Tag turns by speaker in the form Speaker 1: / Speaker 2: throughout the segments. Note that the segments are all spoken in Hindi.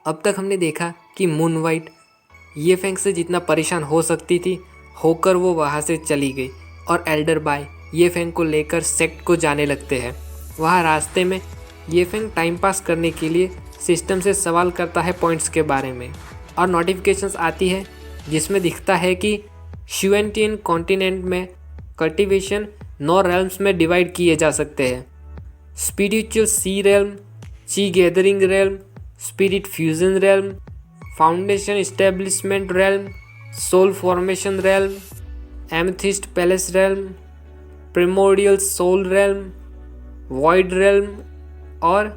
Speaker 1: अब तक हमने देखा कि मून वाइट ये फेंग से जितना परेशान हो सकती थी होकर वो वहाँ से चली गई और एल्डर बाय ये फेंग को लेकर सेक्ट को जाने लगते हैं। वहाँ रास्ते में ये फेंग टाइम पास करने के लिए सिस्टम से सवाल करता है पॉइंट्स के बारे में और नोटिफिकेशंस आती है जिसमें दिखता है कि श्यूएनटियन कॉन्टिनेंट में कल्टीवेशन 9 रेल्म्स में डिवाइड किए जा सकते हैं। Spiritual sea realm, chi gathering realm, spirit fusion realm, foundation establishment realm, soul formation realm, amethyst palace realm, primordial soul realm, void realm और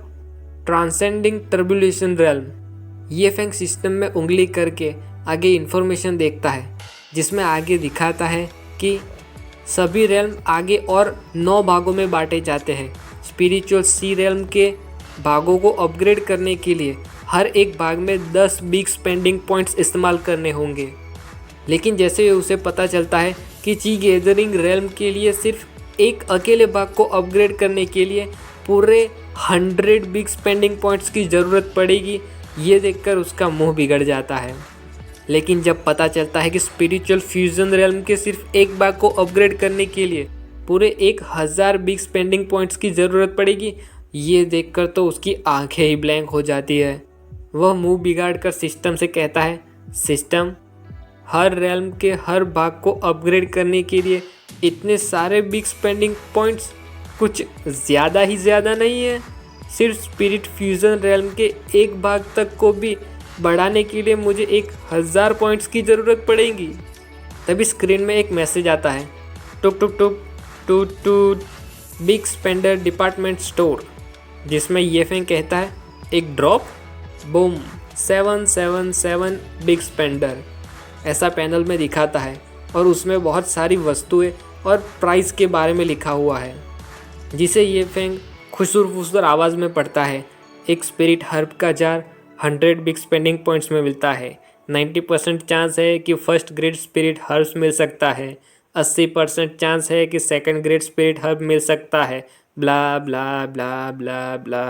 Speaker 1: ट्रांसेंडिंग टर्बुलेशन रेल्म। ये फेंग सिस्टम में उंगली करके आगे इन्फॉर्मेशन देखता है जिसमें आगे दिखाता है कि सभी रेल्म आगे और 9 भागों में बांटे जाते हैं। स्पिरिचुअल सी रेल्म के भागों को अपग्रेड करने के लिए हर एक भाग में 10 बिग स्पेंडिंग पॉइंट्स इस्तेमाल करने होंगे। लेकिन जैसे उसे पता चलता है कि ची गैदरिंग रेल्म के लिए सिर्फ एक अकेले भाग को अपग्रेड करने के लिए पूरे 100 बिग स्पेंडिंग पॉइंट्स की ज़रूरत पड़ेगी, ये देखकर उसका मुंह बिगड़ जाता है। लेकिन जब पता चलता है कि स्पिरिचुअल फ्यूजन रेल्म के सिर्फ एक भाग को अपग्रेड करने के लिए पूरे 1000 बिग स्पेंडिंग पॉइंट्स की ज़रूरत पड़ेगी, ये देखकर तो उसकी आंखें ही ब्लैंक हो जाती है। वह मुंह बिगाड़ कर सिस्टम से कहता है, सिस्टम, हर रेल्म के हर भाग को अपग्रेड करने के लिए इतने सारे बिग स्पेंडिंग पॉइंट्स कुछ ज़्यादा ही ज़्यादा नहीं है। सिर्फ स्पिरिट फ्यूजन रेल्म के एक भाग तक को भी बढ़ाने के लिए मुझे 1000 पॉइंट्स की ज़रूरत पड़ेगी। तभी स्क्रीन में एक मैसेज आता है, टुक टुक टुक टू टू बिग स्पेंडर डिपार्टमेंट स्टोर, जिसमें ये फेंग कहता है, एक ड्रॉप, बूम, 777 बिग स्पेंडर। ऐसा पैनल में दिखाता है और उसमें बहुत सारी वस्तुएं और प्राइस के बारे में लिखा हुआ है, जिसे ये फेंग खुसुर फुसुर आवाज़ में पढ़ता है। एक स्पिरिट हर्ब का जार 100 बिग स्पेंडिंग पॉइंट्स में मिलता है। 90% चांस है कि फर्स्ट ग्रेड स्पिरिट हर्ब्स मिल सकता है। 80% चांस है कि सेकंड ग्रेड स्पिरिट हर्ब मिल सकता है। ब्ला ब्ला ब्ला ब्ला ब्ला।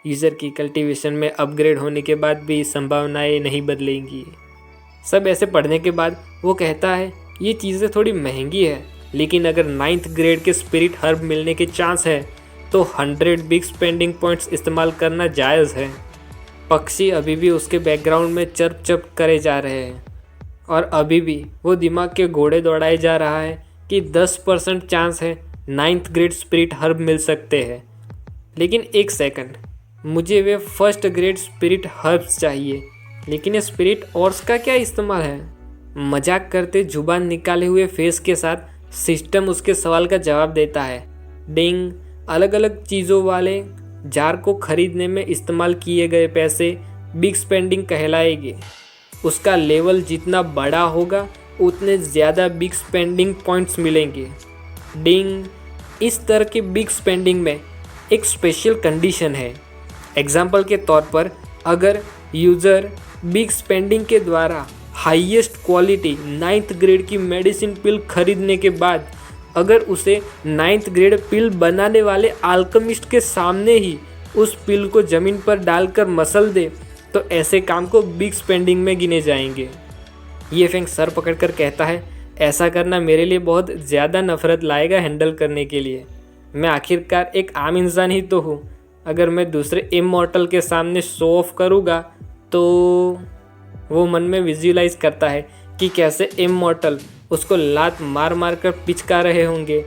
Speaker 1: यूज़र की कल्टीवेशन में अपग्रेड होने के बाद भी संभावनाएं नहीं बदलेंगी। सब ऐसे पढ़ने के बाद वो कहता है, ये चीज़ें थोड़ी महंगी है, लेकिन अगर 9th ग्रेड के स्पिरिट हर्ब मिलने के चांस है तो 100 बिग स्पेंडिंग पॉइंट्स इस्तेमाल करना जायज़ है। पक्षी अभी भी उसके बैकग्राउंड में चर्प चर्प करे जा रहे हैं और अभी भी वो दिमाग के घोड़े दौड़ाए जा रहा है कि 10% चांस है 9th ग्रेड स्पिरिट हर्ब मिल सकते हैं। लेकिन एक सेकंड, मुझे वे फर्स्ट ग्रेड स्पिरिट हर्ब्स चाहिए, लेकिन ये स्पिरिट ऑर्स का क्या इस्तेमाल है? मजाक करते जुबान निकाले हुए फेस के साथ सिस्टम उसके सवाल का जवाब देता है। डिंग, अलग अलग चीज़ों वाले जार को खरीदने में इस्तेमाल किए गए पैसे बिग स्पेंडिंग कहलाएंगे। उसका लेवल जितना बड़ा होगा उतने ज़्यादा बिग स्पेंडिंग पॉइंट्स मिलेंगे। डिंग, इस तरह के बिग स्पेंडिंग में एक स्पेशल कंडीशन है। एग्जाम्पल के तौर पर, अगर यूज़र बिग स्पेंडिंग के द्वारा हाईएस्ट क्वालिटी 9th ग्रेड की मेडिसिन पिल खरीदने के बाद अगर उसे 9th ग्रेड पिल बनाने वाले अल्केमिस्ट के सामने ही उस पिल को ज़मीन पर डालकर मसल दे तो ऐसे काम को बिग स्पेंडिंग में गिने जाएंगे। ये फेंग सर पकड़कर कहता है, ऐसा करना मेरे लिए बहुत ज़्यादा नफरत लाएगा हैंडल करने के लिए। मैं आखिरकार एक आम इंसान ही तो हूँ। अगर मैं दूसरे इमॉर्टल के सामने शो ऑफ करूँगा तो वो मन में विजुअलाइज करता है कि कैसे इमॉर्टल उसको लात मार मार कर पिचका रहे होंगे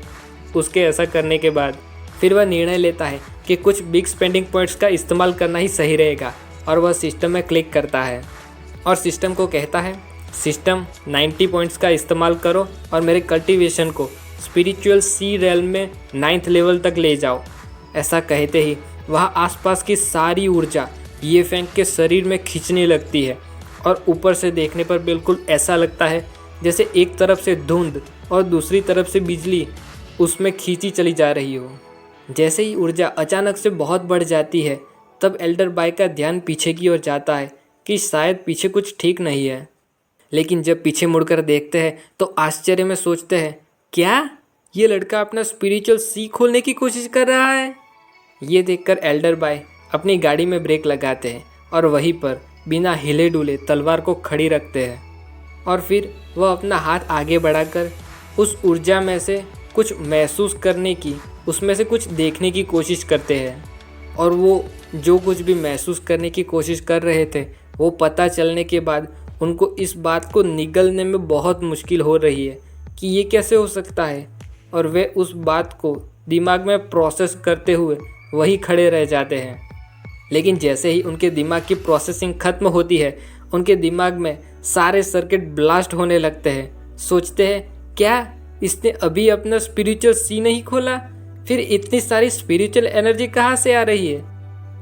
Speaker 1: उसके ऐसा करने के बाद। फिर वह निर्णय लेता है कि कुछ बिग स्पेंडिंग पॉइंट्स का इस्तेमाल करना ही सही रहेगा और वह सिस्टम में क्लिक करता है और सिस्टम को कहता है, सिस्टम 90 पॉइंट्स का इस्तेमाल करो और मेरे कल्टीवेशन को स्पिरिचुअल सी रेल्म में 9th लेवल तक ले जाओ। ऐसा कहते ही वहाँ आसपास की सारी ऊर्जा ये फेंग के शरीर में खींचने लगती है और ऊपर से देखने पर बिल्कुल ऐसा लगता है जैसे एक तरफ से धुंध और दूसरी तरफ से बिजली उसमें खींची चली जा रही हो। जैसे ही ऊर्जा अचानक से बहुत बढ़ जाती है तब एल्डर बाय का ध्यान पीछे की ओर जाता है कि शायद पीछे कुछ ठीक नहीं है। लेकिन जब पीछे मुड़कर देखते हैं तो आश्चर्य में सोचते हैं, क्या ये लड़का अपना स्पिरिचुअल सी खोलने की कोशिश कर रहा है? ये देखकर एल्डर बाय अपनी गाड़ी में ब्रेक लगाते हैं और वहीं पर बिना हिले डुले तलवार को खड़ी रखते हैं और फिर वह अपना हाथ आगे बढ़ाकर उस ऊर्जा में से कुछ महसूस करने की, उसमें से कुछ देखने की कोशिश करते हैं। और वो जो कुछ भी महसूस करने की कोशिश कर रहे थे वो पता चलने के बाद उनको इस बात को निगलने में बहुत मुश्किल हो रही है कि ये कैसे हो सकता है, और वे उस बात को दिमाग में प्रोसेस करते हुए वहीं खड़े रह जाते हैं। लेकिन जैसे ही उनके दिमाग की प्रोसेसिंग ख़त्म होती है, उनके दिमाग में सारे सर्किट ब्लास्ट होने लगते हैं। सोचते हैं, क्या इसने अभी अपना स्पिरिचुअल सी नहीं खोला? फिर इतनी सारी स्पिरिचुअल एनर्जी कहाँ से आ रही है?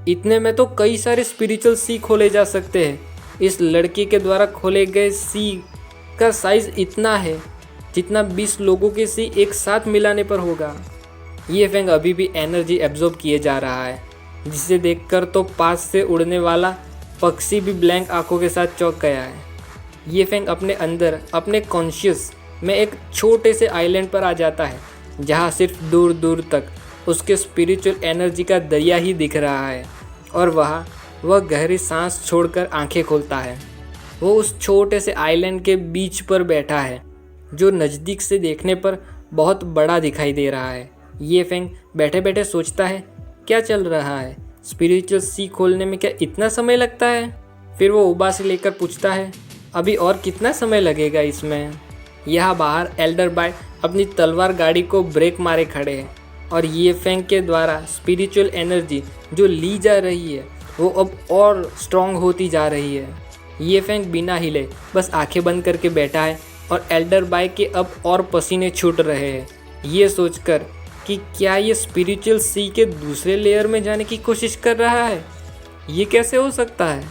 Speaker 1: इतने में तो कई सारे स्पिरिचुअल सी खोले जा सकते हैं। इस लड़के के द्वारा खोले गए सी का साइज इतना है जितना 20 लोगों के सी एक साथ मिलाने पर होगा। ये फेंग अभी भी एनर्जी एब्जॉर्ब किए जा रहा है, जिसे देखकर तो पास से उड़ने वाला पक्षी भी ब्लैंक आंखों के साथ चौंक गया है। ये फेंग अपने अंदर, अपने कॉन्शियस में एक छोटे से आइलैंड पर आ जाता है, जहाँ सिर्फ दूर दूर तक उसके स्पिरिचुअल एनर्जी का दरिया ही दिख रहा है। और वहाँ वह गहरी सांस छोड़कर आंखें खोलता है। वो उस छोटे से आइलैंड के बीच पर बैठा है, जो नज़दीक से देखने पर बहुत बड़ा दिखाई दे रहा है। ये फेंग बैठे बैठे सोचता है, क्या चल रहा है? स्पिरिचुअल सी खोलने में क्या इतना समय लगता है? फिर वो उबासी लेकर पूछता है, अभी और कितना समय लगेगा इसमें? यहाँ बाहर एल्डर बाय अपनी तलवार गाड़ी को ब्रेक मारे खड़े हैं और ये फेंग के द्वारा स्पिरिचुअल एनर्जी जो ली जा रही है वो अब और स्ट्रॉन्ग होती जा रही है। ये फेंग बिना हिले बस आंखें बंद करके बैठा है और एल्डर बाय के अब और पसीने छूट रहे हैं, ये सोचकर कि क्या ये स्पिरिचुअल सी के दूसरे लेयर में जाने की कोशिश कर रहा है। ये कैसे हो सकता है?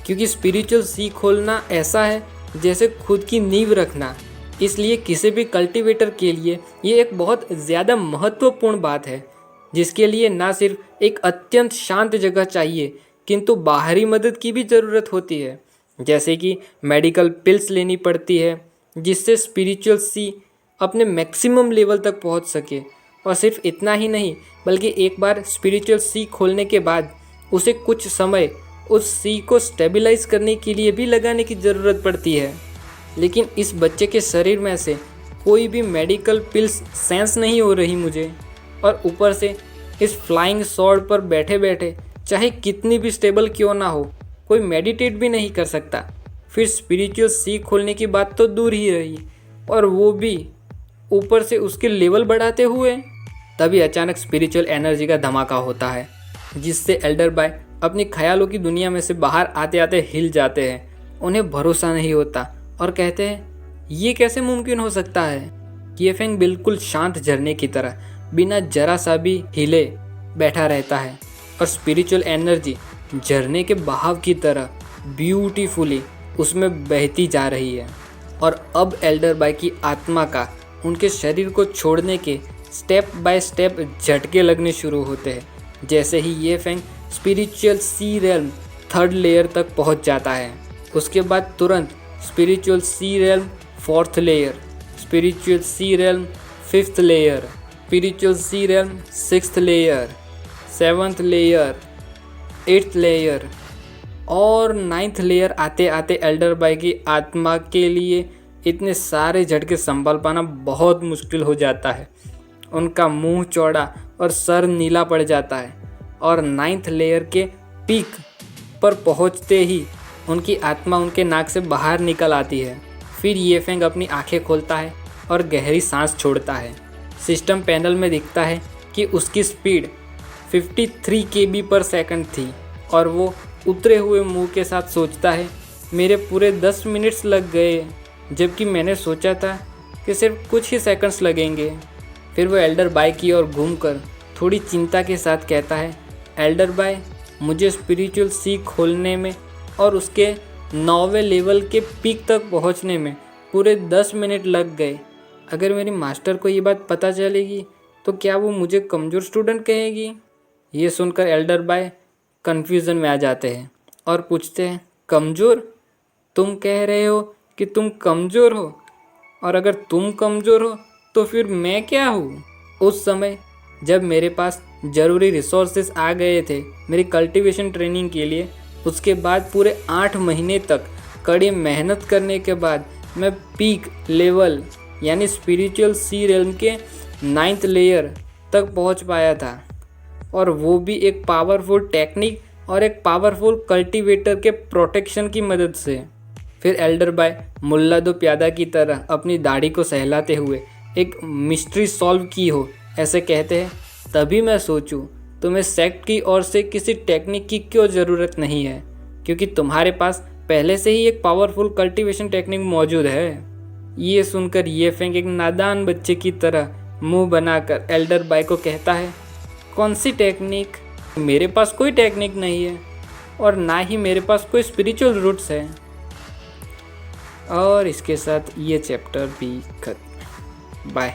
Speaker 1: क्योंकि स्पिरिचुअल सी खोलना ऐसा है जैसे खुद की नींव रखना, इसलिए किसी भी कल्टीवेटर के लिए ये एक बहुत ज़्यादा महत्वपूर्ण बात है, जिसके लिए ना सिर्फ एक अत्यंत शांत जगह चाहिए किंतु बाहरी मदद की भी ज़रूरत होती है, जैसे कि मेडिकल पिल्स लेनी पड़ती है जिससे स्पिरिचुअल सी अपने मैक्सिमम लेवल तक पहुंच सके। और सिर्फ इतना ही नहीं, बल्कि एक बार स्पिरिचुअल सी खोलने के बाद उसे कुछ समय उस सी को स्टेबलाइज करने के लिए भी लगाने की ज़रूरत पड़ती है। लेकिन इस बच्चे के शरीर में से कोई भी मेडिकल पिल्स सेंस नहीं हो रही मुझे, और ऊपर से इस फ्लाइंग सॉर्ड पर बैठे बैठे चाहे कितनी भी स्टेबल क्यों ना हो, कोई मेडिटेट भी नहीं कर सकता। फिर स्पिरिचुअल सी खोलने की बात तो दूर ही रही, और वो भी ऊपर से उसके लेवल बढ़ाते हुए। तभी अचानक स्पिरिचुअल एनर्जी का धमाका होता है, जिससे एल्डर बाय अपनी ख्यालों की दुनिया में से बाहर आते आते हिल जाते हैं। उन्हें भरोसा नहीं होता और कहते हैं, ये कैसे मुमकिन हो सकता है? ये फेंग बिल्कुल शांत झरने की तरह बिना जरा सा भी हिले बैठा रहता है और स्पिरिचुअल एनर्जी झरने के बहाव की तरह ब्यूटीफुली उसमें बहती जा रही है। और अब एल्डर बाय की आत्मा का उनके शरीर को छोड़ने के स्टेप बाय स्टेप झटके लगने शुरू होते हैं। जैसे ही ये Feng spiritual sea realm 3rd layer तक पहुंच जाता है, उसके बाद तुरंत spiritual sea realm 4th layer, spiritual sea realm 5th layer, spiritual sea realm 6th layer, 7th layer, 8th layer और 9th लेयर आते आते एल्डर बाय की आत्मा के लिए इतने सारे झटके संभाल पाना बहुत मुश्किल हो जाता है। उनका मुंह चौड़ा और सर नीला पड़ जाता है, और 9th लेयर के पीक पर पहुंचते ही उनकी आत्मा उनके नाक से बाहर निकल आती है। फिर ये फेंग अपनी आंखें खोलता है और गहरी सांस छोड़ता है। सिस्टम पैनल में दिखता है कि उसकी स्पीड 53 kb पर सेकंड थी, और वो उतरे हुए मुंह के साथ सोचता है, मेरे पूरे 10 मिनट्स लग गए, जबकि मैंने सोचा था कि सिर्फ कुछ ही सेकंड्स लगेंगे। फिर वो एल्डर बाय की ओर घूमकर थोड़ी चिंता के साथ कहता है, एल्डर बाय, मुझे स्पिरिचुअल सी खोलने में और उसके 9वें लेवल के पीक तक पहुंचने में पूरे 10 मिनट लग गए। अगर मेरी मास्टर को ये बात पता चलेगी तो क्या वो मुझे कमज़ोर स्टूडेंट कहेगी? ये सुनकर एल्डर बाय कन्फ्यूज़न में आ जाते हैं और पूछते हैं, कमज़ोर? तुम कह रहे हो कि तुम कमज़ोर हो? और अगर तुम कमज़ोर हो तो फिर मैं क्या हूँ? उस समय जब मेरे पास ज़रूरी रिसोर्सेज आ गए थे मेरी कल्टीवेशन ट्रेनिंग के लिए, उसके बाद पूरे 8 महीने तक कड़ी मेहनत करने के बाद मैं पीक लेवल यानी स्पिरिचुअल सी रेल्म के 9th लेयर तक पहुंच पाया था, और वो भी एक पावरफुल टेक्निक और एक पावरफुल कल्टीवेटर के प्रोटेक्शन की मदद से। फिर एल्डर बाय मुल्ला दो प्यादा की तरह अपनी दाढ़ी को सहलाते हुए एक मिस्ट्री सॉल्व की हो ऐसे कहते हैं, तभी मैं सोचूं तुम्हें सेक्ट की ओर से किसी टेक्निक की क्यों ज़रूरत नहीं है, क्योंकि तुम्हारे पास पहले से ही एक पावरफुल कल्टीवेशन टेक्निक मौजूद है। ये सुनकर ये फेंग एक नादान बच्चे की तरह मुंह बनाकर एल्डर बाय को कहता है, कौन सी टेक्निक? मेरे पास कोई टेक्निक नहीं है और ना ही मेरे पास कोई स्पिरिचुअल रूट्स है। और इसके साथ ये चैप्टर भी खत्म। बाय।